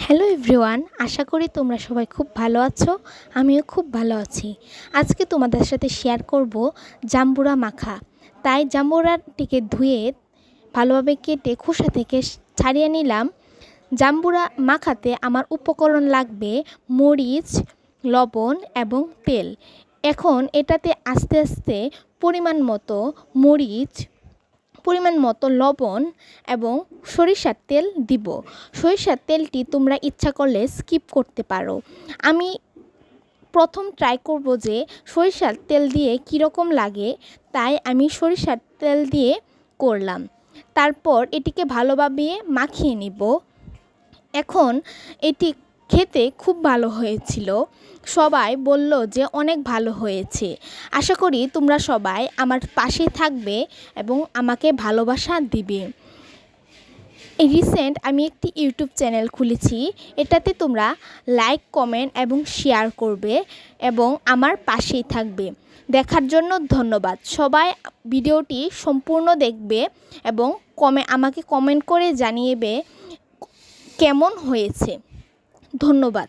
Hello everyone, আশা করি তোমরা সবাই খুব ভালো আছো। আমিও খুব ভালো আছি। আজকে তোমাদের সাথে শেয়ার করব জাম্বুরা মাখা। তাই জাম্বুরাটিকে ধুয়ে ভালোভাবে কেটে খোসা থেকে ছাড়িয়ে নিলাম। জাম্বুরা মাখাতে আমার উপকরণ লাগবে মরিচ, লবণ এবং তেল। এখন এটাতে আস্তে আস্তে পরিমাণ মতো মরিচ, পরিমাণ মতো লবণ এবং সরিষার তেল দিব। সরিষার তেলটি তোমরা ইচ্ছা করলে স্কিপ করতে পারো। আমি প্রথম ট্রাই করব যে সরিষার তেল দিয়ে কীরকম লাগে, তাই আমি সরিষার তেল দিয়ে করলাম। তারপর এটিকে ভালোভাবে মাখিয়ে নিব। এখন এটি খেতে খুব ভালো হয়েছিল। সবাই বলল যে অনেক ভালো হয়েছে। আশা করি তোমরা সবাই আমার পাশে থাকবে এবং আমাকে ভালোবাসা দিবে। রিসেন্ট আমি একটি ইউটিউব চ্যানেল খুলেছি। এটাতে তোমরা লাইক, কমেন্ট এবং শেয়ার করবে এবং আমার পাশেই থাকবে। দেখার জন্য ধন্যবাদ। সবাই ভিডিওটি সম্পূর্ণ দেখবে এবং আমাকে কমেন্ট করে জানিয়ে কেমন হয়েছে। ধন্যবাদ।